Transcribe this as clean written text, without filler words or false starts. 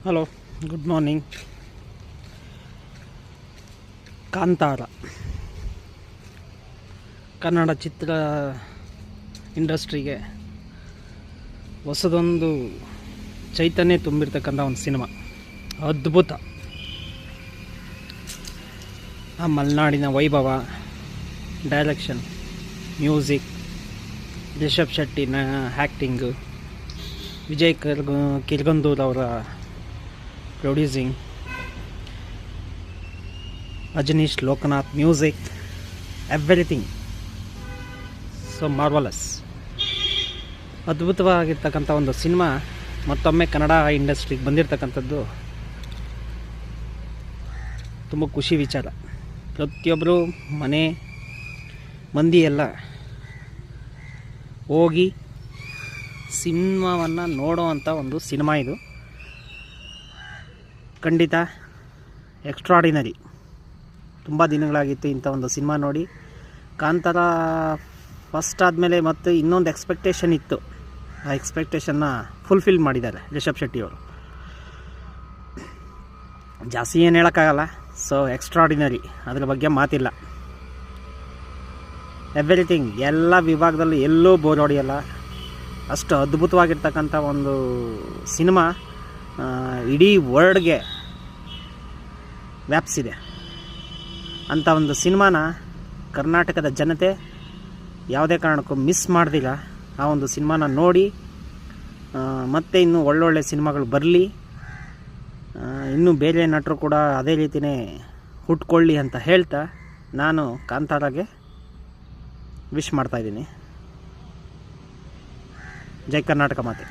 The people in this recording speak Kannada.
Hello, good morning. Kantara Kannada ಚಿತ್ರ ಇಂಡಸ್ಟ್ರಿಗೆ ಹೊಸದೊಂದು ಚೈತನ್ಯ ತುಂಬಿರ್ತಕ್ಕಂಥ ಒಂದು ಸಿನಿಮಾ. ಅದ್ಭುತ. ಆ ಮಲೆನಾಡಿನ ವೈಭವ, ಡೈರೆಕ್ಷನ್, ಮ್ಯೂಸಿಕ್, ರಿಷಬ್ ಶೆಟ್ಟಿನ ಆ್ಯಕ್ಟಿಂಗು, ವಿಜಯ್ ಕಿರ್ಗಂದೂರ್ ಅವರ producing, Ajaneesh Loknath music, everything so marvellous. ಅದ್ಭುತವಾಗಿರ್ತಕ್ಕಂಥ ಒಂದು ಸಿನಿಮಾ ಮತ್ತೊಮ್ಮೆ ಕನ್ನಡ ಇಂಡಸ್ಟ್ರಿಗೆ ಬಂದಿರತಕ್ಕಂಥದ್ದು ತುಂಬ ಖುಷಿ ವಿಚಾರ. ಪ್ರತಿಯೊಬ್ಬರು ಮನೆ ಮಂದಿ ಎಲ್ಲ ಹೋಗಿ ಸಿನಿಮಾವನ್ನು ನೋಡೋವಂಥ ಒಂದು ಸಿನಿಮಾ ಇದು. ಖಂಡಿತ ಎಕ್ಸ್ಟ್ರಾಡಿನರಿ. ತುಂಬ ದಿನಗಳಾಗಿತ್ತು ಇಂಥ ಒಂದು ಸಿನಿಮಾ ನೋಡಿ. ಕಾಂತಾರ ಫಸ್ಟ್ ಆದಮೇಲೆ ಮತ್ತು ಇನ್ನೊಂದು ಎಕ್ಸ್ಪೆಕ್ಟೇಷನ್ ಇತ್ತು. ಆ ಎಕ್ಸ್ಪೆಕ್ಟೇಷನ್ನ ಫುಲ್ಫಿಲ್ ಮಾಡಿದ್ದಾರೆ ರಿಷಬ್ ಶೆಟ್ಟಿಯವರು. ಜಾಸ್ತಿ ಏನು ಹೇಳೋಕ್ಕಾಗಲ್ಲ. ಸೊ ಎಕ್ಸ್ಟ್ರಾಡಿನರಿ, ಅದ್ರ ಬಗ್ಗೆ ಮಾತಿಲ್ಲ. ಎವ್ರಿಥಿಂಗ್, ಎಲ್ಲ ವಿಭಾಗದಲ್ಲೂ ಎಲ್ಲೂ ಬೋರ್ ಹೊಡೆಯಲ್ಲ. ಅಷ್ಟು ಅದ್ಭುತವಾಗಿರ್ತಕ್ಕಂಥ ಒಂದು ಸಿನಿಮಾ ಇಡೀ ವರ್ಲ್ಡ್ಗೆ ವ್ಯಾಪಿಸಿದೆ. ಅಂಥ ಒಂದು ಸಿನಿಮಾನ ಕರ್ನಾಟಕದ ಜನತೆ ಯಾವುದೇ ಕಾರಣಕ್ಕೂ ಮಿಸ್ ಮಾಡ್ದಿಲ್ಲ. ಆ ಒಂದು ಸಿನಿಮಾನ ನೋಡಿ ಮತ್ತೆ ಇನ್ನೂ ಒಳ್ಳೊಳ್ಳೆ ಸಿನಿಮಾಗಳು ಬರಲಿ, ಇನ್ನೂ ಬೇರೆ ನಟರು ಕೂಡ ಅದೇ ರೀತಿಯೇ ಹುಟ್ಕೊಳ್ಳಿ ಅಂತ ಹೇಳ್ತಾ ನಾನು ಕಾಂತಾರಾಗೆ ವಿಶ್ ಮಾಡ್ತಾಯಿದ್ದೀನಿ. ಜೈ ಕರ್ನಾಟಕ ಮಾತೆ.